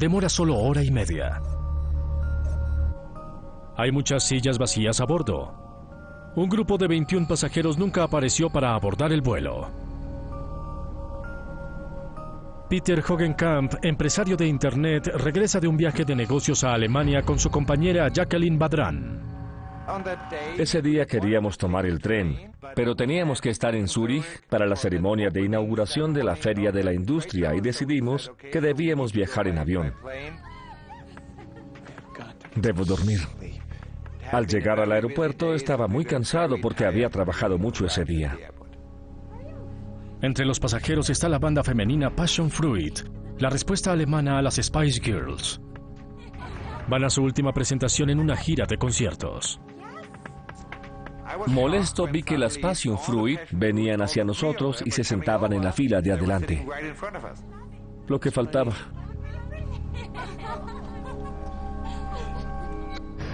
demora solo hora y media. Hay muchas sillas vacías a bordo. Un grupo de 21 pasajeros nunca apareció para abordar el vuelo. Peter Hogenkamp, empresario de Internet, regresa de un viaje de negocios a Alemania con su compañera Jacqueline Badran. Ese día queríamos tomar el tren, pero teníamos que estar en Zúrich para la ceremonia de inauguración de la Feria de la Industria y decidimos que debíamos viajar en avión. Debo dormir. Al llegar al aeropuerto estaba muy cansado porque había trabajado mucho ese día. Entre los pasajeros está la banda femenina Passion Fruit, la respuesta alemana a las Spice Girls. Van a su última presentación en una gira de conciertos. Molesto vi que las Passion Fruit venían hacia nosotros y se sentaban en la fila de adelante. Lo que faltaba.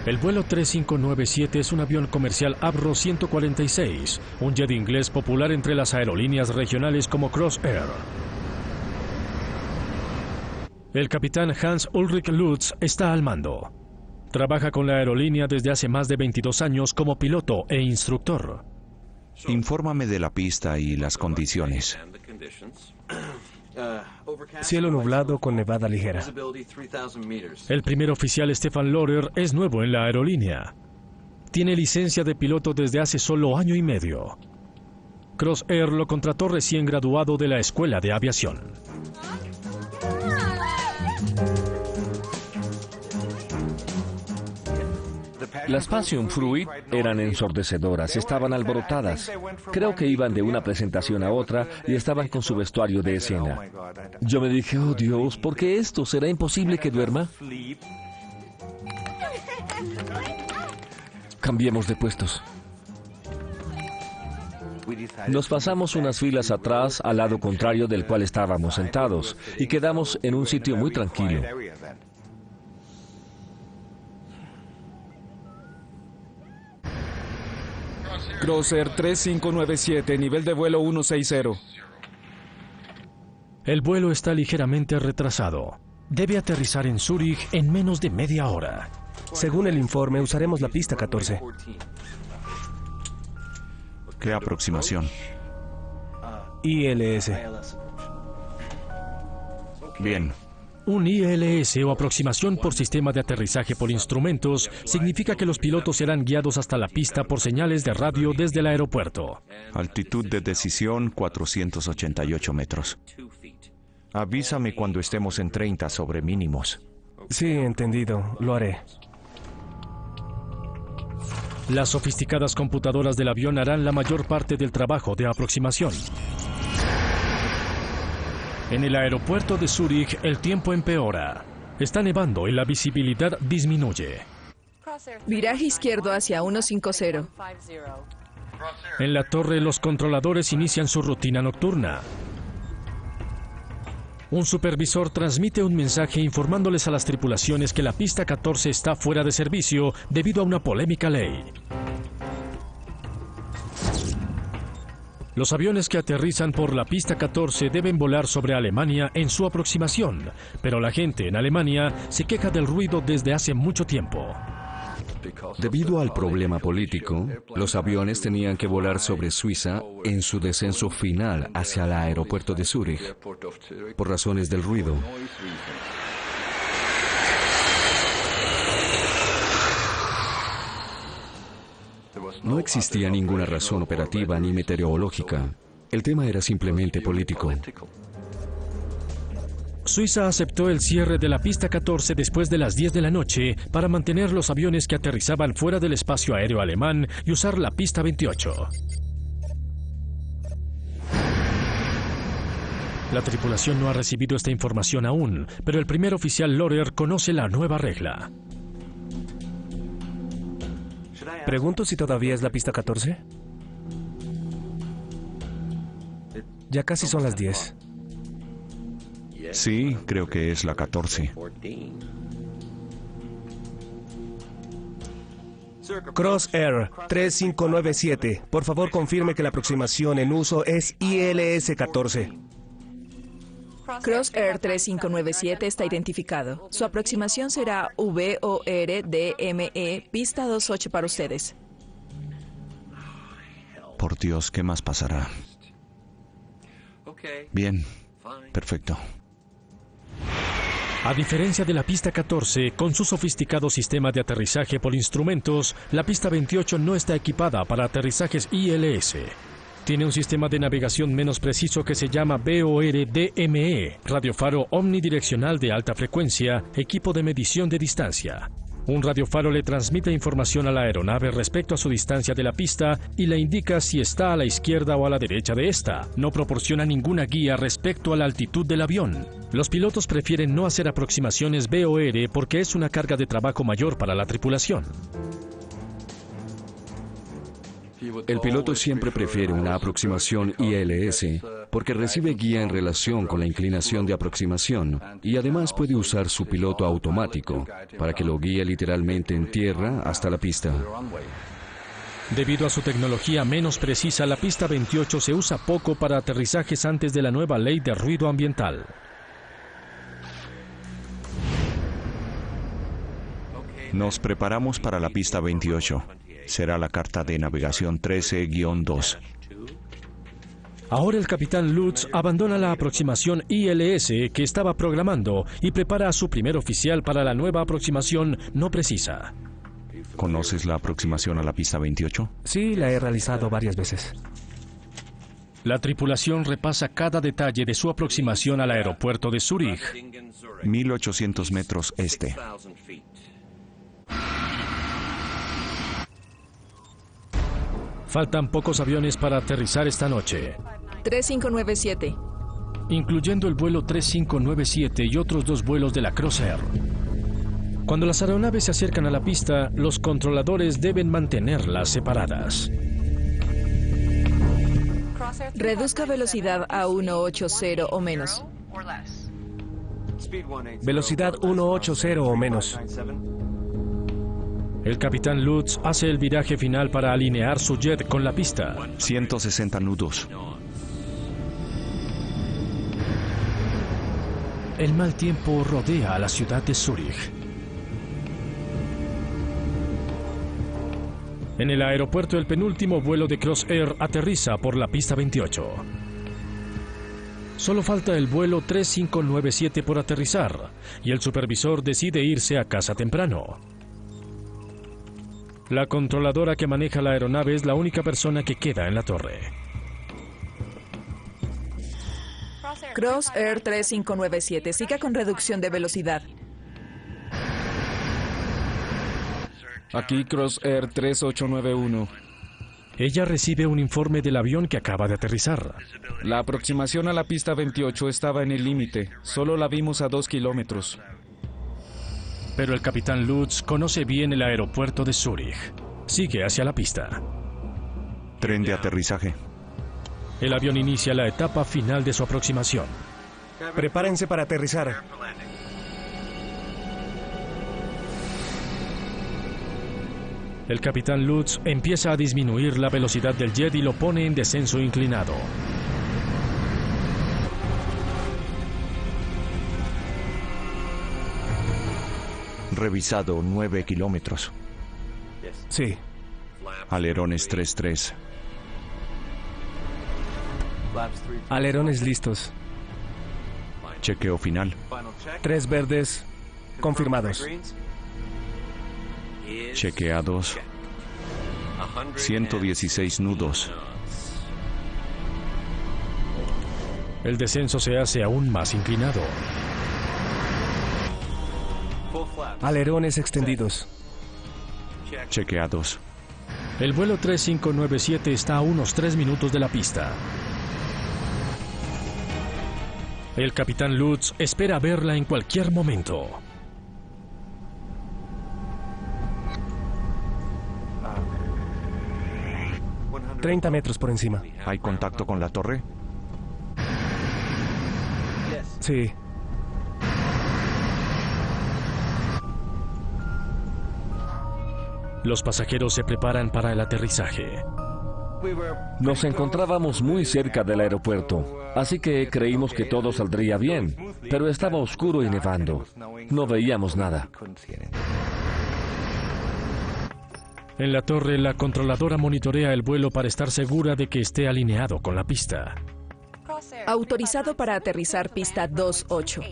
El vuelo 3597 es un avión comercial Avro 146, un jet inglés popular entre las aerolíneas regionales como Crossair. El capitán Hans Ulrich Lutz está al mando. Trabaja con la aerolínea desde hace más de 22 años como piloto e instructor. Infórmame de la pista y las condiciones. Cielo nublado con nevada ligera. El primer oficial Stefan Lohrer es nuevo en la aerolínea. Tiene licencia de piloto desde hace solo año y medio. Crossair lo contrató recién graduado de la escuela de aviación. Las Passion Fruit eran ensordecedoras, estaban alborotadas. Creo que iban de una presentación a otra y estaban con su vestuario de escena. Yo me dije, oh Dios, ¿por qué esto? ¿Será imposible que duerma? Cambiemos de puestos. Nos pasamos unas filas atrás al lado contrario del cual estábamos sentados y quedamos en un sitio muy tranquilo. Crossair 3597, nivel de vuelo 160. El vuelo está ligeramente retrasado. Debe aterrizar en Zúrich en menos de media hora. Según el informe, usaremos la pista 14. ¿Qué aproximación? ILS. Bien. Un ILS o aproximación por sistema de aterrizaje por instrumentos significa que los pilotos serán guiados hasta la pista por señales de radio desde el aeropuerto. Altitud de decisión 488 metros. Avísame cuando estemos en 30 sobre mínimos. Sí, entendido. Lo haré. Las sofisticadas computadoras del avión harán la mayor parte del trabajo de aproximación. En el aeropuerto de Zúrich, el tiempo empeora. Está nevando y la visibilidad disminuye. Viraje izquierdo hacia 150. En la torre, los controladores inician su rutina nocturna. Un supervisor transmite un mensaje informándoles a las tripulaciones que la pista 14 está fuera de servicio debido a una polémica ley. Los aviones que aterrizan por la pista 14 deben volar sobre Alemania en su aproximación, pero la gente en Alemania se queja del ruido desde hace mucho tiempo. Debido al problema político, los aviones tenían que volar sobre Suiza en su descenso final hacia el aeropuerto de Zúrich, por razones del ruido. No existía ninguna razón operativa ni meteorológica. El tema era simplemente político. Suiza aceptó el cierre de la pista 14 después de las 10 de la noche para mantener los aviones que aterrizaban fuera del espacio aéreo alemán y usar la pista 28. La tripulación no ha recibido esta información aún, pero el primer oficial Lohrer conoce la nueva regla. Pregunto si todavía es la pista 14. Ya casi son las 10. Sí, creo que es la 14. Crossair 3597. Por favor, confirme que la aproximación en uso es ILS 14. Crosair 3597 está identificado. Su aproximación será VORDME, pista 28 para ustedes. Por Dios, ¿qué más pasará? Bien, perfecto. A diferencia de la pista 14, con su sofisticado sistema de aterrizaje por instrumentos, la pista 28 no está equipada para aterrizajes ILS. Tiene un sistema de navegación menos preciso que se llama VORDME, radiofaro omnidireccional de alta frecuencia, equipo de medición de distancia. Un radiofaro le transmite información a la aeronave respecto a su distancia de la pista y le indica si está a la izquierda o a la derecha de esta. No proporciona ninguna guía respecto a la altitud del avión. Los pilotos prefieren no hacer aproximaciones VOR porque es una carga de trabajo mayor para la tripulación. El piloto siempre prefiere una aproximación ILS porque recibe guía en relación con la inclinación de aproximación y además puede usar su piloto automático para que lo guíe literalmente en tierra hasta la pista. Debido a su tecnología menos precisa, la pista 28 se usa poco para aterrizajes antes de la nueva ley de ruido ambiental. Nos preparamos para la pista 28. Será la carta de navegación 13-2. Ahora el capitán Lutz abandona la aproximación ILS que estaba programando y prepara a su primer oficial para la nueva aproximación no precisa. ¿Conoces la aproximación a la pista 28? Sí, la he realizado varias veces. La tripulación repasa cada detalle de su aproximación al aeropuerto de Zúrich. 1800 metros este. Faltan pocos aviones para aterrizar esta noche, 3597. incluyendo el vuelo 3597 y otros 2 vuelos de la Crosair. Cuando las aeronaves se acercan a la pista, los controladores deben mantenerlas separadas. Reduzca velocidad a 180 o menos. Velocidad 180 o menos. El capitán Lutz hace el viraje final para alinear su jet con la pista. 160 nudos. El mal tiempo rodea a la ciudad de Zúrich. En el aeropuerto, el penúltimo vuelo de Crosair aterriza por la pista 28. Solo falta el vuelo 3597 por aterrizar, y el supervisor decide irse a casa temprano. La controladora que maneja la aeronave es la única persona que queda en la torre. Crosair 3597, siga con reducción de velocidad. Aquí Crosair 3891. Ella recibe un informe del avión que acaba de aterrizar. La aproximación a la pista 28 estaba en el límite. Solo la vimos a 2 kilómetros. Pero el capitán Lutz conoce bien el aeropuerto de Zúrich. Sigue hacia la pista. Tren de aterrizaje. El avión inicia la etapa final de su aproximación. Prepárense para aterrizar. El capitán Lutz empieza a disminuir la velocidad del jet y lo pone en descenso inclinado. Revisado 9 kilómetros. Sí. Alerones 3-3. Alerones listos. Chequeo final. 3 verdes confirmados. Chequeados. 116 nudos. El descenso se hace aún más inclinado. Alerones extendidos. Chequeados. El vuelo 3597 está a unos 3 minutos de la pista. El capitán Lutz espera verla en cualquier momento. $30 metros por encima. ¿Hay contacto con la torre? Sí. Los pasajeros se preparan para el aterrizaje. Nos encontrábamos muy cerca del aeropuerto, así que creímos que todo saldría bien, pero estaba oscuro y nevando. No veíamos nada. En la torre, la controladora monitorea el vuelo para estar segura de que esté alineado con la pista. Autorizado para aterrizar pista 28.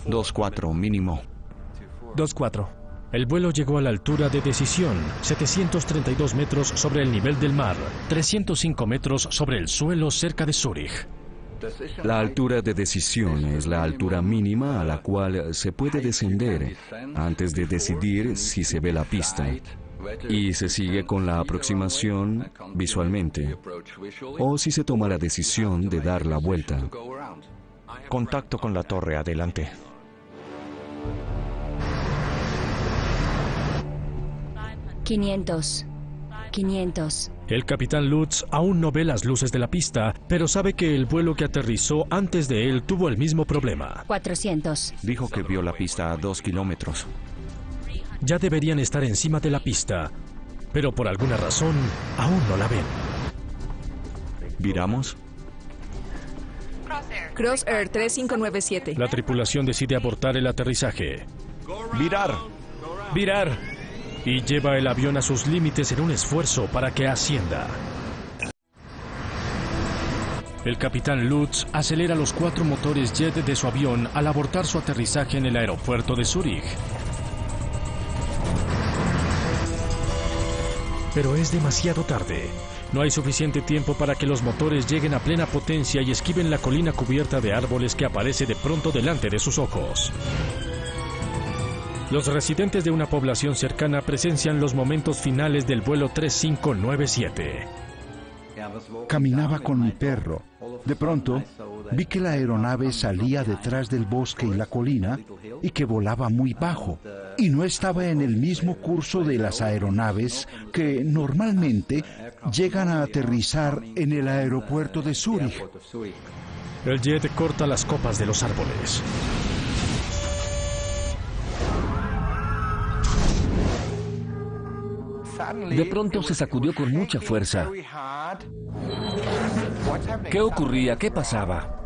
Dos cuatro mínimo. 2-4. El vuelo llegó a la altura de decisión, 732 metros sobre el nivel del mar, 305 metros sobre el suelo cerca de Zúrich. La altura de decisión es la altura mínima a la cual se puede descender antes de decidir si se ve la pista, y se sigue con la aproximación visualmente, o si se toma la decisión de dar la vuelta. Contacto con la torre, adelante. $500. El capitán Lutz aún no ve las luces de la pista, pero sabe que el vuelo que aterrizó antes de él tuvo el mismo problema. $400. Dijo que vio la pista a 2 kilómetros. Ya deberían estar encima de la pista, pero por alguna razón aún no la ven. ¿Viramos? Crossair 3597. La tripulación decide abortar el aterrizaje ¡Virar! Virar. y lleva el avión a sus límites en un esfuerzo para que ascienda. El capitán Lutz acelera los 4 motores jet de su avión al abortar su aterrizaje en el aeropuerto de Zúrich. Pero es demasiado tarde. No hay suficiente tiempo para que los motores lleguen a plena potencia y esquiven la colina cubierta de árboles que aparece de pronto delante de sus ojos. Los residentes de una población cercana presencian los momentos finales del vuelo 3597. Caminaba con mi perro. De pronto, vi que la aeronave salía detrás del bosque y la colina y que volaba muy bajo. Y no estaba en el mismo curso de las aeronaves que normalmente llegan a aterrizar en el aeropuerto de Zúrich. El jet corta las copas de los árboles. De pronto se sacudió con mucha fuerza. ¿Qué ocurría? ¿Qué pasaba?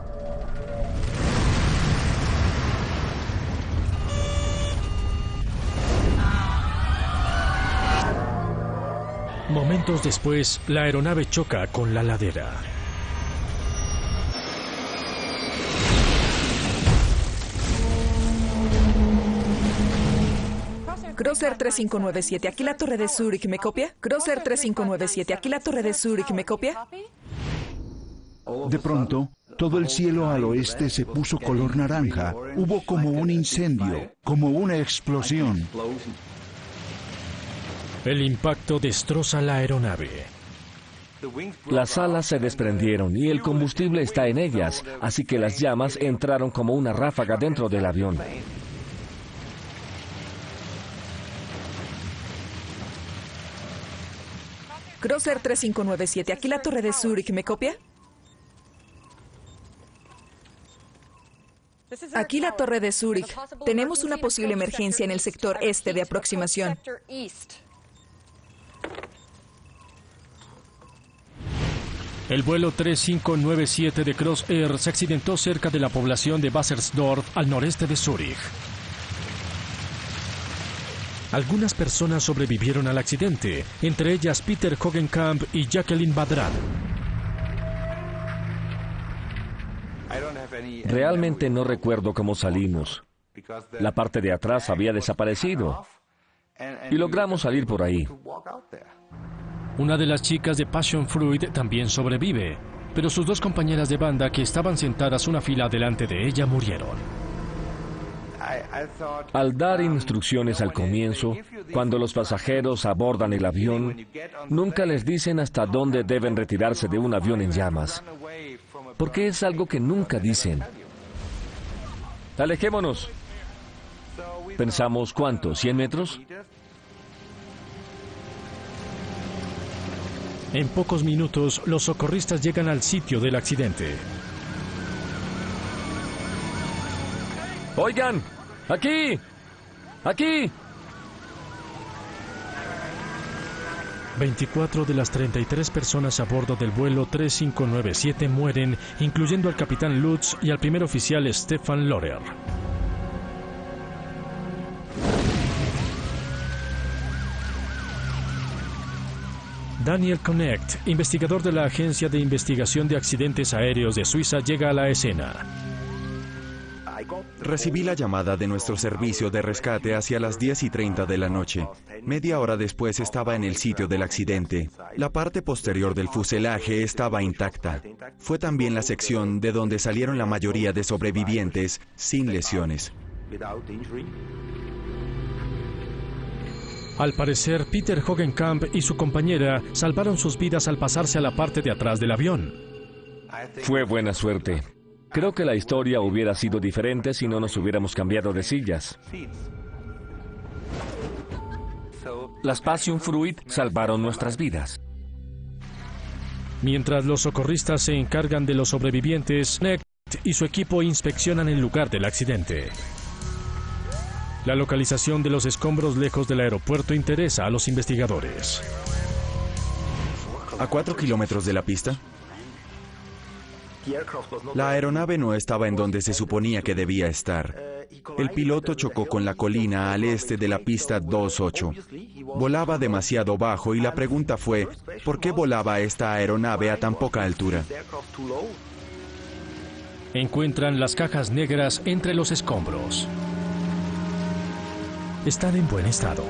Momentos después, la aeronave choca con la ladera. Crossair 3597, aquí la torre de Zúrich, ¿me copia? Crossair 3597, aquí la torre de Zúrich, ¿me copia? De pronto, todo el cielo al oeste se puso color naranja. Hubo como un incendio, como una explosión. El impacto destroza la aeronave. Las alas se desprendieron y el combustible está en ellas, así que las llamas entraron como una ráfaga dentro del avión. Crossair 3597, aquí la torre de Zúrich, ¿me copia? Aquí la torre de Zúrich. Tenemos una posible emergencia en el sector este de aproximación. El vuelo 3597 de Crossair se accidentó cerca de la población de Bassersdorf, al noreste de Zúrich. Algunas personas sobrevivieron al accidente, entre ellas Peter Hogenkamp y Jacqueline Badran. Realmente no recuerdo cómo salimos. La parte de atrás había desaparecido y logramos salir por ahí. Una de las chicas de Passion Fruit también sobrevive, pero sus 2 compañeras de banda que estaban sentadas una fila delante de ella murieron. Al dar instrucciones al comienzo, cuando los pasajeros abordan el avión, nunca les dicen hasta dónde deben retirarse de un avión en llamas, porque es algo que nunca dicen. Alejémonos. Pensamos, ¿cuánto? ¿100 metros? En pocos minutos, los socorristas llegan al sitio del accidente. ¡Oigan! ¡Aquí! ¡Aquí! 24 de las 33 personas a bordo del vuelo 3597 mueren, incluyendo al capitán Lutz y al primer oficial Stefan Lorer. Daniel Connect, investigador de la Agencia de Investigación de Accidentes Aéreos de Suiza, llega a la escena. Recibí la llamada de nuestro servicio de rescate hacia las 10:30 de la noche. Media hora después estaba en el sitio del accidente. La parte posterior del fuselaje estaba intacta. Fue también la sección de donde salieron la mayoría de sobrevivientes sin lesiones. Al parecer, Peter Hogenkamp y su compañera salvaron sus vidas al pasarse a la parte de atrás del avión. Fue buena suerte. Creo que la historia hubiera sido diferente si no nos hubiéramos cambiado de sillas. Las Passion Fruit salvaron nuestras vidas. Mientras los socorristas se encargan de los sobrevivientes, Connect y su equipo inspeccionan el lugar del accidente. La localización de los escombros lejos del aeropuerto interesa a los investigadores. ¿A 4 kilómetros de la pista? La aeronave no estaba en donde se suponía que debía estar. El piloto chocó con la colina al este de la pista 28. Volaba demasiado bajo y la pregunta fue, ¿por qué volaba esta aeronave a tan poca altura? Encuentran las cajas negras entre los escombros. Están en buen estado.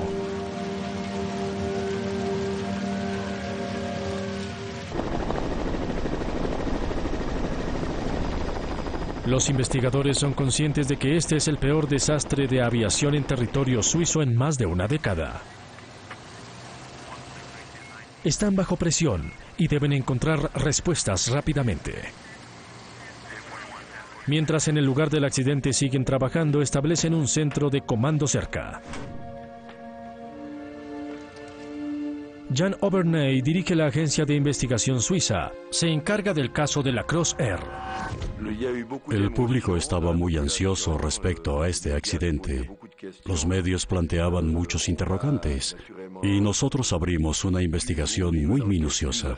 Los investigadores son conscientes de que este es el peor desastre de aviación en territorio suizo en más de una década. Están bajo presión y deben encontrar respuestas rápidamente. Mientras en el lugar del accidente siguen trabajando, establecen un centro de comando cerca. Jan Overney dirige la agencia de investigación suiza. Se encarga del caso de la Cross Air. El público estaba muy ansioso respecto a este accidente. Los medios planteaban muchos interrogantes y nosotros abrimos una investigación muy minuciosa.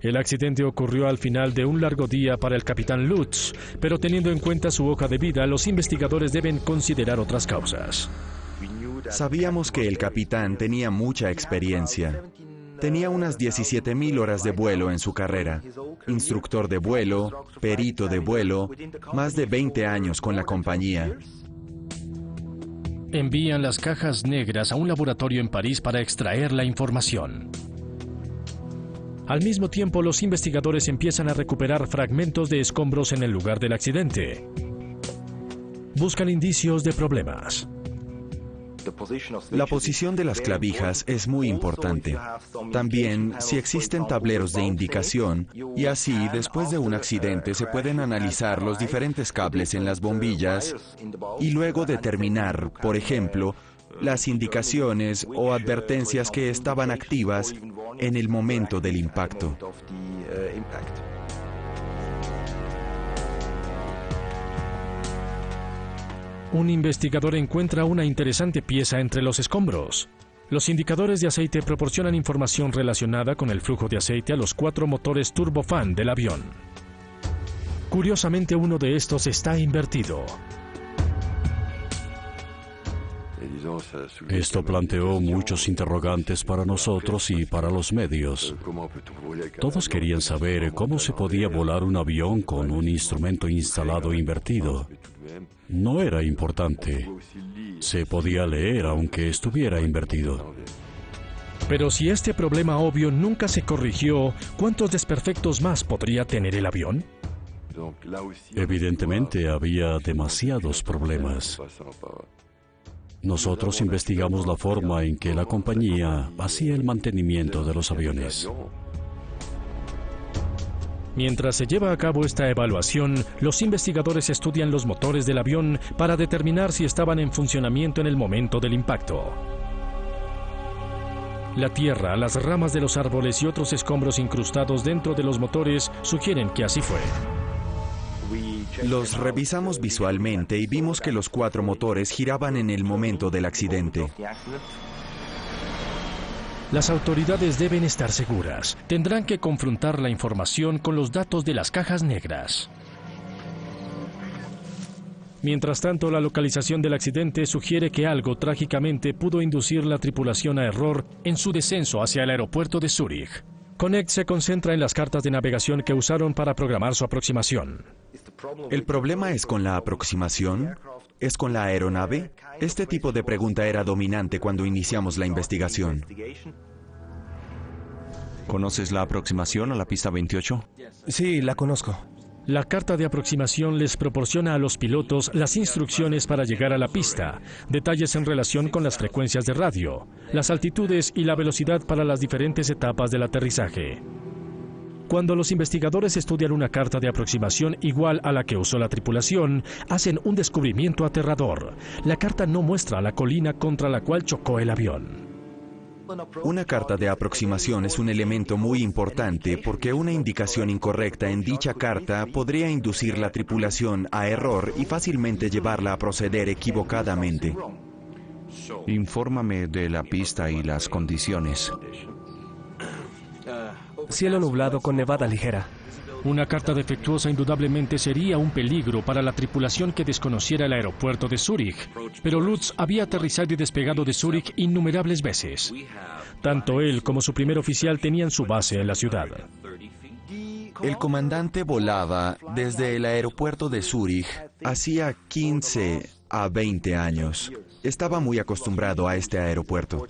El accidente ocurrió al final de un largo día para el capitán Lutz, pero teniendo en cuenta su hoja de vida, los investigadores deben considerar otras causas. Sabíamos que el capitán tenía mucha experiencia. Tenía unas 17,000 horas de vuelo en su carrera. Instructor de vuelo, perito de vuelo, más de 20 años con la compañía. Envían las cajas negras a un laboratorio en París para extraer la información. Al mismo tiempo, los investigadores empiezan a recuperar fragmentos de escombros en el lugar del accidente. Buscan indicios de problemas. La posición de las clavijas es muy importante. También si existen tableros de indicación y así después de un accidente se pueden analizar los diferentes cables en las bombillas y luego determinar, por ejemplo, las indicaciones o advertencias que estaban activas en el momento del impacto. Un investigador encuentra una interesante pieza entre los escombros. Los indicadores de aceite proporcionan información relacionada con el flujo de aceite a los 4 motores turbofan del avión. Curiosamente, uno de estos está invertido. Esto planteó muchos interrogantes para nosotros y para los medios. Todos querían saber cómo se podía volar un avión con un instrumento instalado invertido. No era importante. Se podía leer aunque estuviera invertido. Pero si este problema obvio nunca se corrigió, ¿cuántos desperfectos más podría tener el avión? Evidentemente había demasiados problemas. Nosotros investigamos la forma en que la compañía hacía el mantenimiento de los aviones. Mientras se lleva a cabo esta evaluación, los investigadores estudian los motores del avión para determinar si estaban en funcionamiento en el momento del impacto. La tierra, las ramas de los árboles y otros escombros incrustados dentro de los motores sugieren que así fue. Los revisamos visualmente y vimos que los 4 motores giraban en el momento del accidente. Las autoridades deben estar seguras. Tendrán que confrontar la información con los datos de las cajas negras. Mientras tanto, la localización del accidente sugiere que algo trágicamente pudo inducir la tripulación a error en su descenso hacia el aeropuerto de Zúrich. Connect se concentra en las cartas de navegación que usaron para programar su aproximación. ¿El problema es con la aproximación? ¿Es con la aeronave? Este tipo de pregunta era dominante cuando iniciamos la investigación. ¿Conoces la aproximación a la pista 28? Sí, la conozco. La carta de aproximación les proporciona a los pilotos las instrucciones para llegar a la pista, detalles en relación con las frecuencias de radio, las altitudes y la velocidad para las diferentes etapas del aterrizaje. Cuando los investigadores estudian una carta de aproximación igual a la que usó la tripulación, hacen un descubrimiento aterrador. La carta no muestra la colina contra la cual chocó el avión. Una carta de aproximación es un elemento muy importante porque una indicación incorrecta en dicha carta podría inducir la tripulación a error y fácilmente llevarla a proceder equivocadamente. Infórmame de la pista y las condiciones. Cielo nublado con nevada ligera. Una carta defectuosa indudablemente sería un peligro para la tripulación que desconociera el aeropuerto de Zúrich, pero Lutz había aterrizado y despegado de Zúrich innumerables veces. Tanto él como su primer oficial tenían su base en la ciudad. El comandante volaba desde el aeropuerto de Zúrich hacía 15 a 20 años. Estaba muy acostumbrado a este aeropuerto.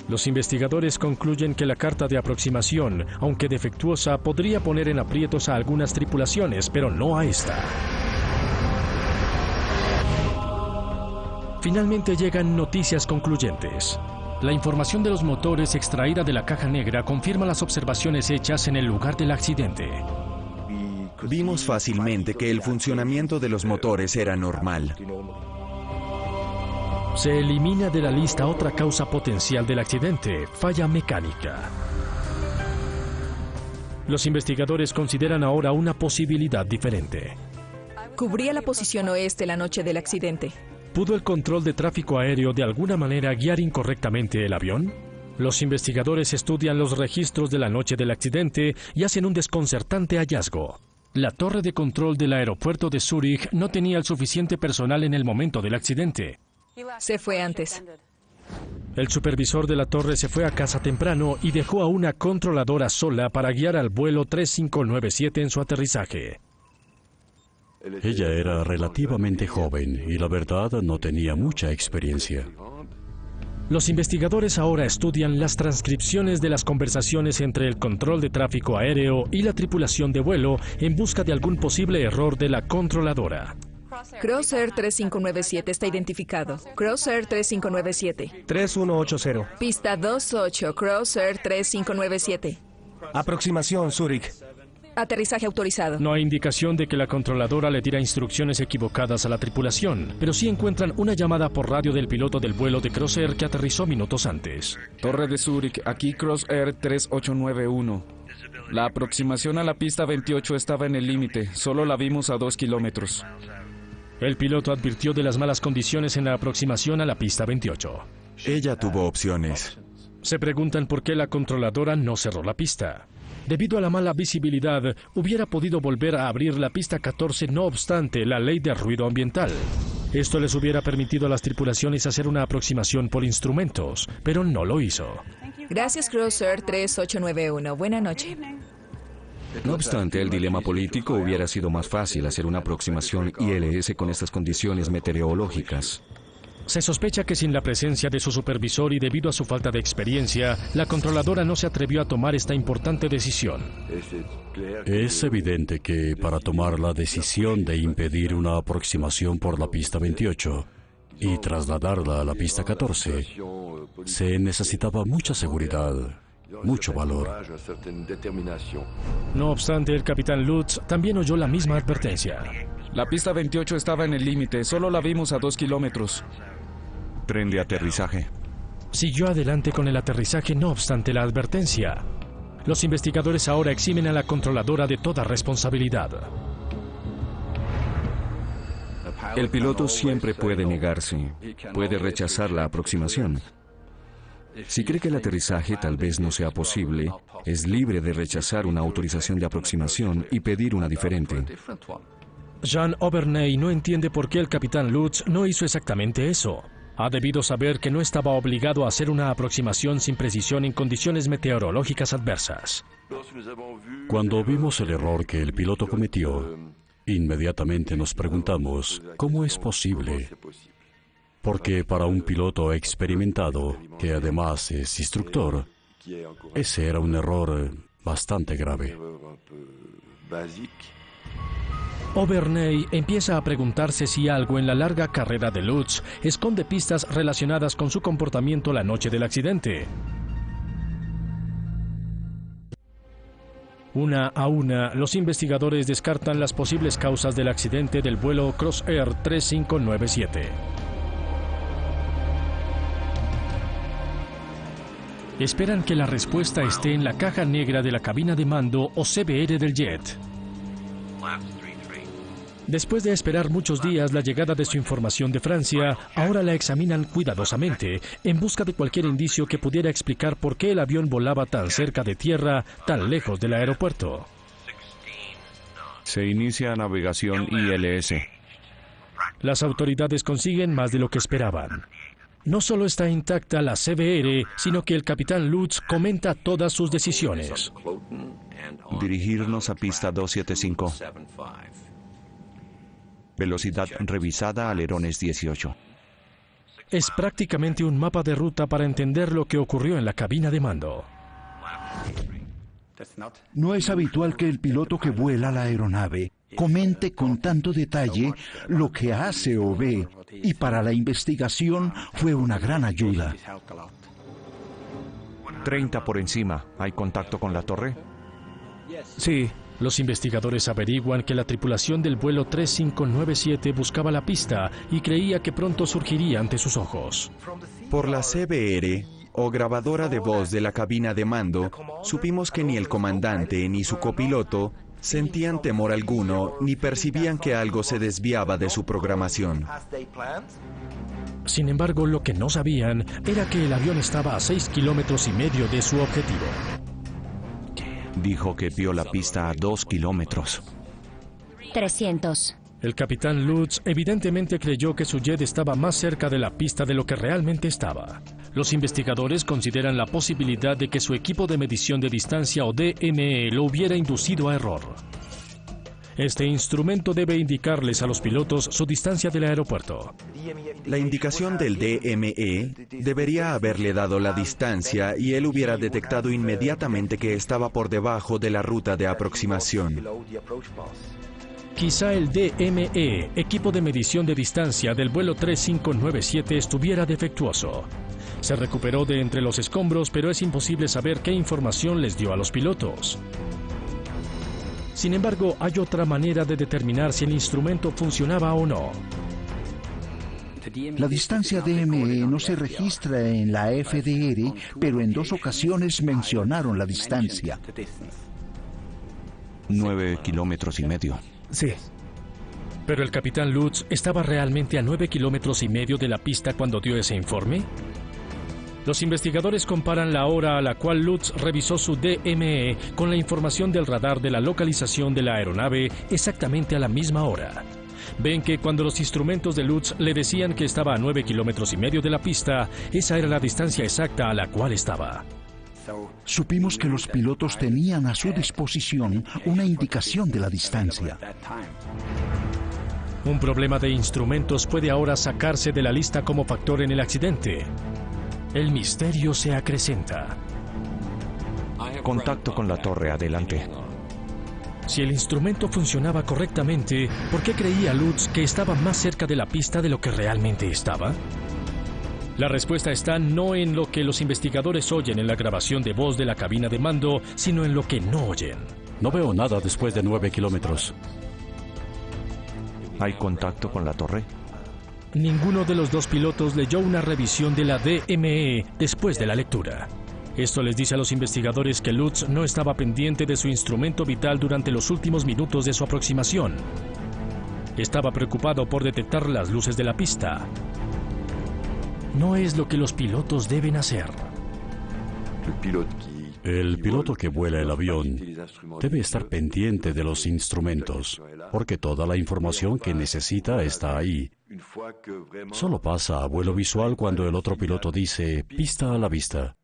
Los investigadores concluyen que la carta de aproximación, aunque defectuosa, podría poner en aprietos a algunas tripulaciones, pero no a esta. Finalmente llegan noticias concluyentes. La información de los motores extraída de la caja negra confirma las observaciones hechas en el lugar del accidente. Vimos fácilmente que el funcionamiento de los motores era normal. Se elimina de la lista otra causa potencial del accidente, falla mecánica. Los investigadores consideran ahora una posibilidad diferente. Cubría la posición oeste la noche del accidente. ¿Pudo el control de tráfico aéreo de alguna manera guiar incorrectamente el avión? Los investigadores estudian los registros de la noche del accidente y hacen un desconcertante hallazgo. La torre de control del aeropuerto de Zúrich no tenía el suficiente personal en el momento del accidente. Se fue antes. El supervisor de la torre se fue a casa temprano y dejó a una controladora sola para guiar al vuelo 3597 en su aterrizaje. Ella era relativamente joven y la verdad no tenía mucha experiencia. Los investigadores ahora estudian las transcripciones de las conversaciones entre el control de tráfico aéreo y la tripulación de vuelo en busca de algún posible error de la controladora. Crossair 3597 está identificado. Crossair 3597. 3180. Pista 28, Crossair 3597. Aproximación Zúrich. Aterrizaje autorizado. No hay indicación de que la controladora le diera instrucciones equivocadas a la tripulación, pero sí encuentran una llamada por radio del piloto del vuelo de Crossair que aterrizó minutos antes. Torre de Zúrich, aquí Crossair 3891. La aproximación a la pista 28 estaba en el límite, solo la vimos a 2 kilómetros. El piloto advirtió de las malas condiciones en la aproximación a la pista 28. Ella tuvo opciones. Se preguntan por qué la controladora no cerró la pista. Debido a la mala visibilidad, hubiera podido volver a abrir la pista 14, no obstante la ley de ruido ambiental. Esto les hubiera permitido a las tripulaciones hacer una aproximación por instrumentos, pero no lo hizo. Gracias, Crossair 3891. Buena noche. No obstante, el dilema político hubiera sido más fácil hacer una aproximación ILS con estas condiciones meteorológicas. Se sospecha que sin la presencia de su supervisor y debido a su falta de experiencia, la controladora no se atrevió a tomar esta importante decisión. Es evidente que para tomar la decisión de impedir una aproximación por la pista 28 y trasladarla a la pista 14, se necesitaba mucha seguridad, mucho valor. No obstante, el capitán Lutz también oyó la misma advertencia. La pista 28 estaba en el límite, solo la vimos a 2 kilómetros. Tren de aterrizaje. Siguió adelante con el aterrizaje no obstante la advertencia. Los investigadores ahora eximen a la controladora de toda responsabilidad. El piloto siempre puede negarse, puede rechazar la aproximación. Si cree que el aterrizaje tal vez no sea posible, es libre de rechazar una autorización de aproximación y pedir una diferente. Jean Aubernay no entiende por qué el capitán Lutz no hizo exactamente eso. Ha debido saber que no estaba obligado a hacer una aproximación sin precisión en condiciones meteorológicas adversas. Cuando vimos el error que el piloto cometió, inmediatamente nos preguntamos, ¿cómo es posible? Porque para un piloto experimentado, que además es instructor, ese era un error bastante grave. Aubernay empieza a preguntarse si algo en la larga carrera de Lutz esconde pistas relacionadas con su comportamiento la noche del accidente. Una a una, los investigadores descartan las posibles causas del accidente del vuelo Crossair 3597. Esperan que la respuesta esté en la caja negra de la cabina de mando o CBR del jet. Después de esperar muchos días la llegada de su información de Francia, ahora la examinan cuidadosamente, en busca de cualquier indicio que pudiera explicar por qué el avión volaba tan cerca de tierra, tan lejos del aeropuerto. Se inicia navegación ILS. Las autoridades consiguen más de lo que esperaban. No solo está intacta la CBR, sino que el capitán Lutz comenta todas sus decisiones. Dirigirnos a pista 275. Velocidad revisada, alerones 18. Es prácticamente un mapa de ruta para entender lo que ocurrió en la cabina de mando. No es habitual que el piloto que vuela la aeronave comente con tanto detalle lo que hace o ve, y para la investigación fue una gran ayuda. 30 por encima. ¿Hay contacto con la torre? Sí. Los investigadores averiguan que la tripulación del vuelo 3597 buscaba la pista y creía que pronto surgiría ante sus ojos. Por la CBR, o grabadora de voz de la cabina de mando, supimos que ni el comandante ni su copiloto sentían temor alguno ni percibían que algo se desviaba de su programación. Sin embargo, lo que no sabían era que el avión estaba a 6,5 kilómetros de su objetivo. Dijo que vio la pista a 2 kilómetros. 300. El capitán Lutz evidentemente creyó que su jet estaba más cerca de la pista de lo que realmente estaba. Los investigadores consideran la posibilidad de que su equipo de medición de distancia o DME lo hubiera inducido a error. Este instrumento debe indicarles a los pilotos su distancia del aeropuerto. La indicación del DME debería haberle dado la distancia y él hubiera detectado inmediatamente que estaba por debajo de la ruta de aproximación. Quizá el DME, equipo de medición de distancia del vuelo 3597, estuviera defectuoso. Se recuperó de entre los escombros, pero es imposible saber qué información les dio a los pilotos. Sin embargo, hay otra manera de determinar si el instrumento funcionaba o no. La distancia DME no se registra en la FDR, pero en 2 ocasiones mencionaron la distancia. 9,5 kilómetros. Sí. ¿Pero el capitán Lutz estaba realmente a 9,5 kilómetros de la pista cuando dio ese informe? Los investigadores comparan la hora a la cual Lutz revisó su DME con la información del radar de la localización de la aeronave exactamente a la misma hora. Ven que cuando los instrumentos de Lutz le decían que estaba a 9,5 kilómetros de la pista, esa era la distancia exacta a la cual estaba. Supimos que los pilotos tenían a su disposición una indicación de la distancia. Un problema de instrumentos puede ahora sacarse de la lista como factor en el accidente. El misterio se acrecenta. Contacto con la torre, adelante. Si el instrumento funcionaba correctamente, ¿por qué creía Lutz que estaba más cerca de la pista de lo que realmente estaba? La respuesta está no en lo que los investigadores oyen en la grabación de voz de la cabina de mando, sino en lo que no oyen. No veo nada después de 9 kilómetros. ¿Hay contacto con la torre? Ninguno de los 2 pilotos leyó una revisión de la DME después de la lectura. Esto les dice a los investigadores que Lutz no estaba pendiente de su instrumento vital durante los últimos minutos de su aproximación. Estaba preocupado por detectar las luces de la pista. No es lo que los pilotos deben hacer. El piloto que vuela el avión debe estar pendiente de los instrumentos, porque toda la información que necesita está ahí. Solo pasa a vuelo visual cuando el otro piloto dice pista a la vista.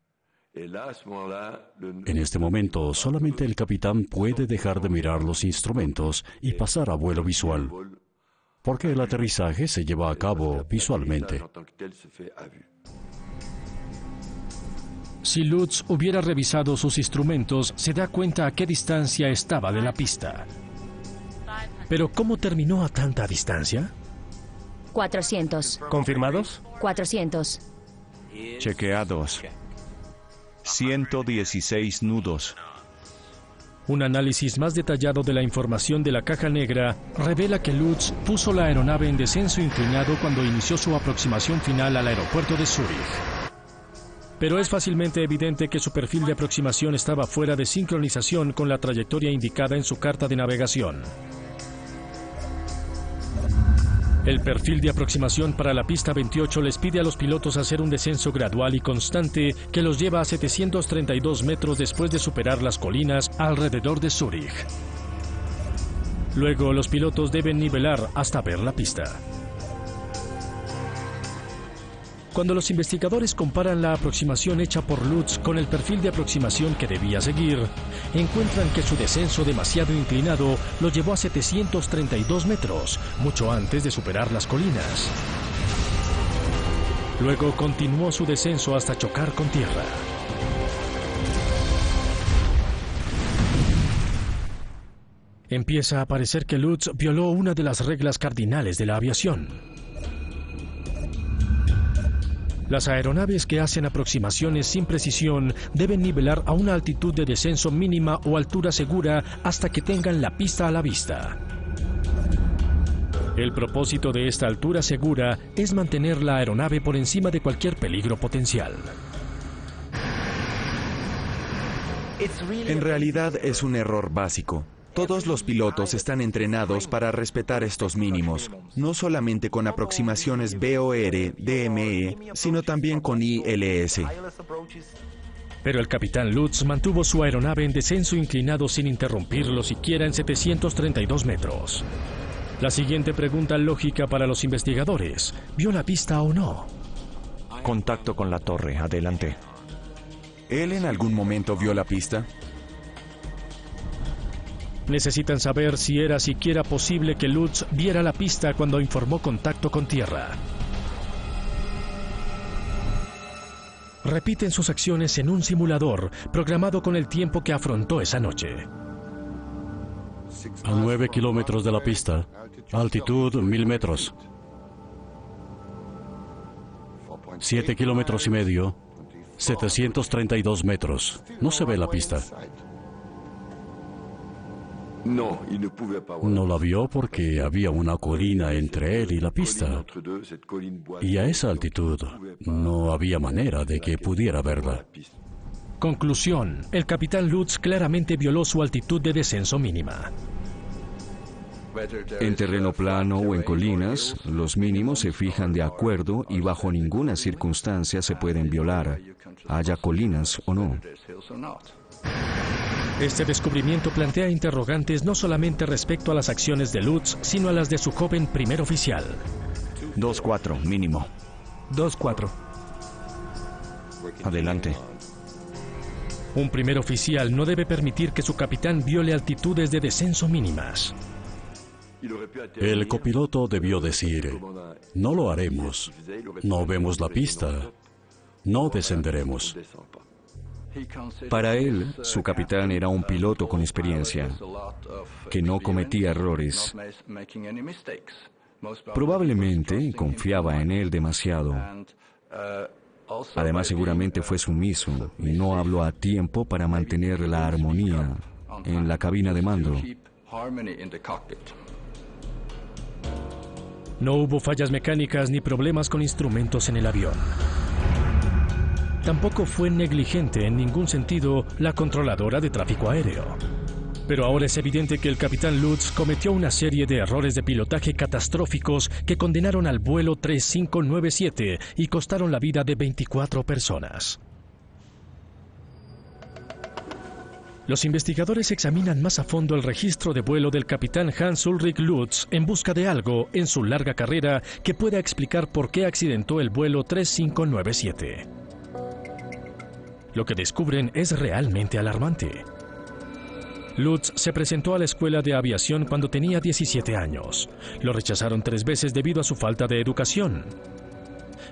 En este momento, solamente el capitán puede dejar de mirar los instrumentos y pasar a vuelo visual, porque el aterrizaje se lleva a cabo visualmente. Si Lutz hubiera revisado sus instrumentos, se da cuenta a qué distancia estaba de la pista. Pero ¿cómo terminó a tanta distancia? 400. ¿Confirmados? 400. Chequeados. 116 nudos. Un análisis más detallado de la información de la caja negra revela que Lutz puso la aeronave en descenso inclinado cuando inició su aproximación final al aeropuerto de Zúrich. Pero es fácilmente evidente que su perfil de aproximación estaba fuera de sincronización con la trayectoria indicada en su carta de navegación. El perfil de aproximación para la pista 28 les pide a los pilotos hacer un descenso gradual y constante que los lleva a 732 metros después de superar las colinas alrededor de Zúrich. Luego, los pilotos deben nivelar hasta ver la pista. Cuando los investigadores comparan la aproximación hecha por Lutz con el perfil de aproximación que debía seguir, encuentran que su descenso demasiado inclinado lo llevó a 732 metros, mucho antes de superar las colinas. Luego continuó su descenso hasta chocar con tierra. Empieza a parecer que Lutz violó una de las reglas cardinales de la aviación. Las aeronaves que hacen aproximaciones sin precisión deben nivelar a una altitud de descenso mínima o altura segura hasta que tengan la pista a la vista. El propósito de esta altura segura es mantener la aeronave por encima de cualquier peligro potencial. En realidad es un error básico. Todos los pilotos están entrenados para respetar estos mínimos, no solamente con aproximaciones VOR, DME, sino también con ILS. Pero el capitán Lutz mantuvo su aeronave en descenso inclinado sin interrumpirlo siquiera en 732 metros. La siguiente pregunta lógica para los investigadores: ¿vio la pista o no? Contacto con la torre, adelante. ¿Él en algún momento vio la pista? Necesitan saber si era siquiera posible que Lutz viera la pista cuando informó contacto con tierra. Repiten sus acciones en un simulador programado con el tiempo que afrontó esa noche. A 9 kilómetros de la pista, altitud 1000 metros. 7 kilómetros y medio, 732 metros. No se ve la pista. No la vio porque había una colina entre él y la pista. Y a esa altitud no había manera de que pudiera verla. Conclusión: el capitán Lutz claramente violó su altitud de descenso mínima. En terreno plano o en colinas, los mínimos se fijan de acuerdo y bajo ninguna circunstancia se pueden violar, haya colinas o no. Este descubrimiento plantea interrogantes no solamente respecto a las acciones de Lutz, sino a las de su joven primer oficial. 2-4, mínimo. 2-4. Adelante. Un primer oficial no debe permitir que su capitán viole altitudes de descenso mínimas. El copiloto debió decir: no lo haremos, no vemos la pista, no descenderemos. Para él, su capitán era un piloto con experiencia, que no cometía errores. Probablemente confiaba en él demasiado. Además, seguramente fue sumiso y no habló a tiempo para mantener la armonía en la cabina de mando. No hubo fallas mecánicas ni problemas con instrumentos en el avión. Tampoco fue negligente en ningún sentido la controladora de tráfico aéreo. Pero ahora es evidente que el capitán Lutz cometió una serie de errores de pilotaje catastróficos que condenaron al vuelo 3597 y costaron la vida de 24 personas. Los investigadores examinan más a fondo el registro de vuelo del capitán Hans-Ulrich Lutz en busca de algo en su larga carrera que pueda explicar por qué accidentó el vuelo 3597. Lo que descubren es realmente alarmante. Lutz se presentó a la escuela de aviación cuando tenía 17 años. Lo rechazaron 3 veces debido a su falta de educación.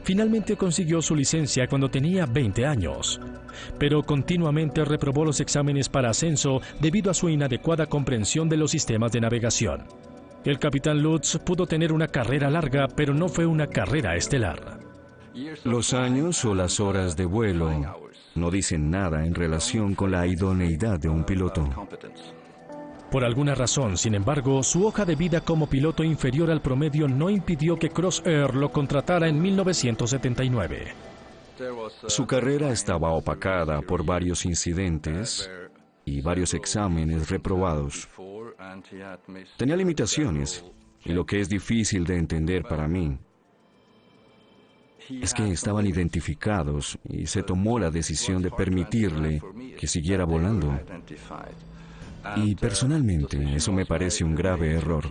Finalmente consiguió su licencia cuando tenía 20 años, pero continuamente reprobó los exámenes para ascenso debido a su inadecuada comprensión de los sistemas de navegación. El capitán Lutz pudo tener una carrera larga, pero no fue una carrera estelar. Los años o las horas de vuelo no dicen nada en relación con la idoneidad de un piloto. Por alguna razón, sin embargo, su hoja de vida como piloto inferior al promedio no impidió que Crossair lo contratara en 1979. Su carrera estaba opacada por varios incidentes y varios exámenes reprobados. Tenía limitaciones, y lo que es difícil de entender para mí es que estaban identificados y se tomó la decisión de permitirle que siguiera volando. Y personalmente, eso me parece un grave error.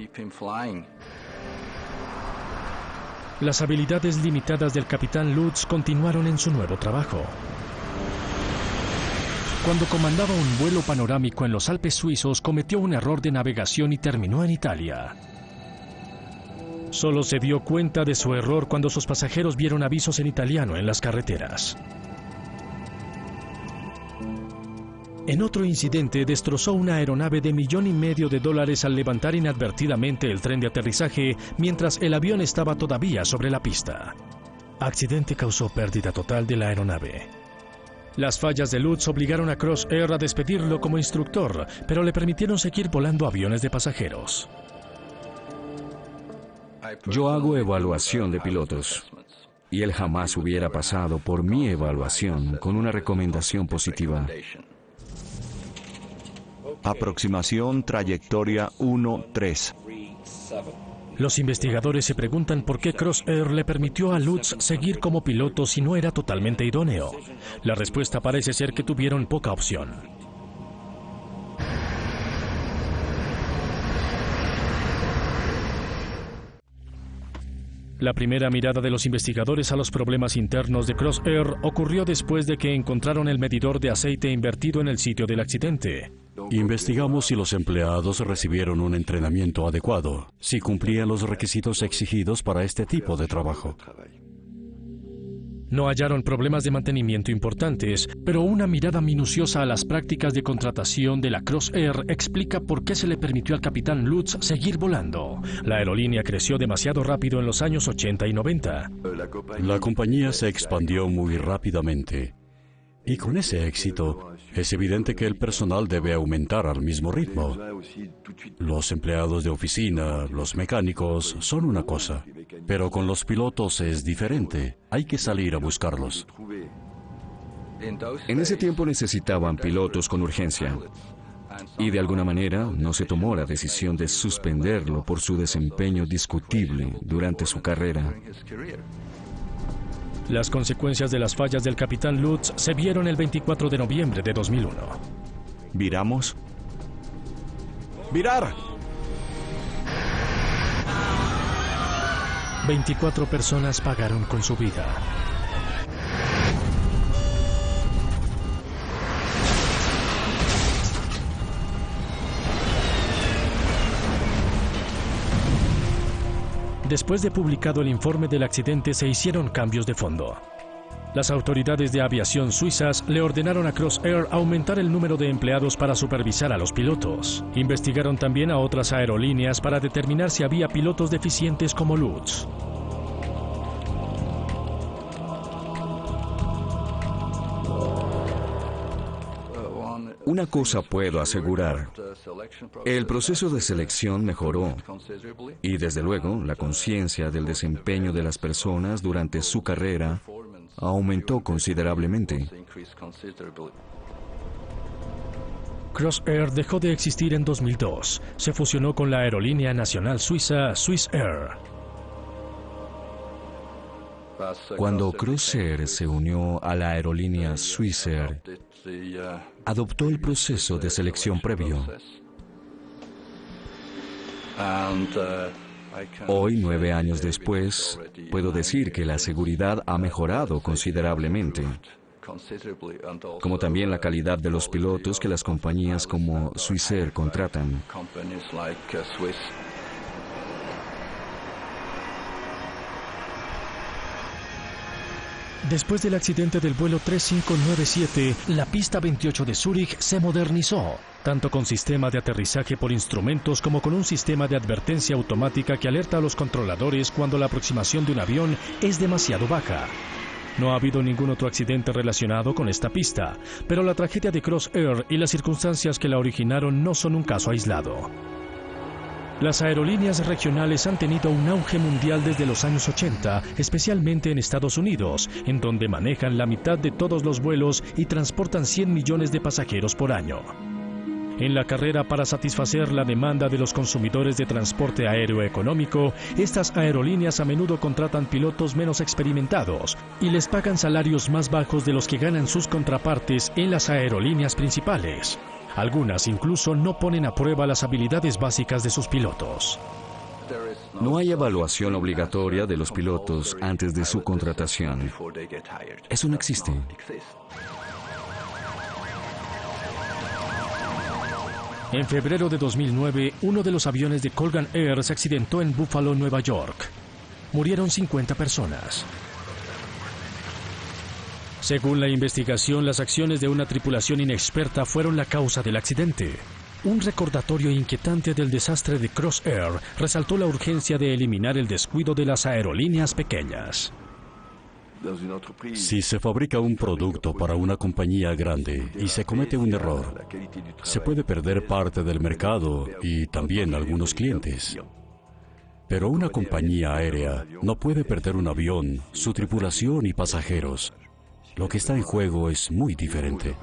Las habilidades limitadas del capitán Lutz continuaron en su nuevo trabajo. Cuando comandaba un vuelo panorámico en los Alpes suizos, cometió un error de navegación y terminó en Italia. Solo se dio cuenta de su error cuando sus pasajeros vieron avisos en italiano en las carreteras. En otro incidente, destrozó una aeronave de $1,500,000 al levantar inadvertidamente el tren de aterrizaje mientras el avión estaba todavía sobre la pista. Accidente causó pérdida total de la aeronave. Las fallas de Lutz obligaron a Crossair a despedirlo como instructor, pero le permitieron seguir volando aviones de pasajeros. Yo hago evaluación de pilotos, y él jamás hubiera pasado por mi evaluación con una recomendación positiva. Aproximación trayectoria 1-3. Los investigadores se preguntan por qué Crossair le permitió a Lutz seguir como piloto si no era totalmente idóneo. La respuesta parece ser que tuvieron poca opción. La primera mirada de los investigadores a los problemas internos de Crossair ocurrió después de que encontraron el medidor de aceite invertido en el sitio del accidente. Investigamos si los empleados recibieron un entrenamiento adecuado, si cumplían los requisitos exigidos para este tipo de trabajo. No hallaron problemas de mantenimiento importantes, pero una mirada minuciosa a las prácticas de contratación de la Crossair explica por qué se le permitió al capitán Lutz seguir volando. La aerolínea creció demasiado rápido en los años 80 y 90. La compañía se expandió muy rápidamente. Y con ese éxito, es evidente que el personal debe aumentar al mismo ritmo. Los empleados de oficina, los mecánicos, son una cosa, pero con los pilotos es diferente. Hay que salir a buscarlos. En ese tiempo necesitaban pilotos con urgencia, y de alguna manera no se tomó la decisión de suspenderlo por su desempeño discutible durante su carrera. Las consecuencias de las fallas del capitán Lutz se vieron el 24 de noviembre de 2001. ¿Viramos? ¡Virar! 24 personas pagaron con su vida. Después de publicado el informe del accidente, se hicieron cambios de fondo. Las autoridades de aviación suizas le ordenaron a Crossair aumentar el número de empleados para supervisar a los pilotos. Investigaron también a otras aerolíneas para determinar si había pilotos deficientes como Lutz. Una cosa puedo asegurar: el proceso de selección mejoró y desde luego la conciencia del desempeño de las personas durante su carrera aumentó considerablemente. Crossair dejó de existir en 2002. Se fusionó con la aerolínea nacional suiza Swissair. Cuando Crossair se unió a la aerolínea Swissair, adoptó el proceso de selección previo. Hoy, 9 años después, puedo decir que la seguridad ha mejorado considerablemente, como también la calidad de los pilotos que las compañías como Swissair contratan. Después del accidente del vuelo 3597, la pista 28 de Zúrich se modernizó, tanto con sistema de aterrizaje por instrumentos como con un sistema de advertencia automática que alerta a los controladores cuando la aproximación de un avión es demasiado baja. No ha habido ningún otro accidente relacionado con esta pista, pero la tragedia de Crossair y las circunstancias que la originaron no son un caso aislado. Las aerolíneas regionales han tenido un auge mundial desde los años 80, especialmente en Estados Unidos, en donde manejan la mitad de todos los vuelos y transportan 100 millones de pasajeros por año. En la carrera para satisfacer la demanda de los consumidores de transporte aéreo económico, estas aerolíneas a menudo contratan pilotos menos experimentados y les pagan salarios más bajos de los que ganan sus contrapartes en las aerolíneas principales. Algunas incluso no ponen a prueba las habilidades básicas de sus pilotos. No hay evaluación obligatoria de los pilotos antes de su contratación. Eso no existe. En febrero de 2009, uno de los aviones de Colgan Air se accidentó en Buffalo, Nueva York. Murieron 50 personas. Según la investigación, las acciones de una tripulación inexperta fueron la causa del accidente. Un recordatorio inquietante del desastre de Crossair resaltó la urgencia de eliminar el descuido de las aerolíneas pequeñas. Si se fabrica un producto para una compañía grande y se comete un error, se puede perder parte del mercado y también algunos clientes. Pero una compañía aérea no puede perder un avión, su tripulación y pasajeros. Lo que está en juego es muy diferente.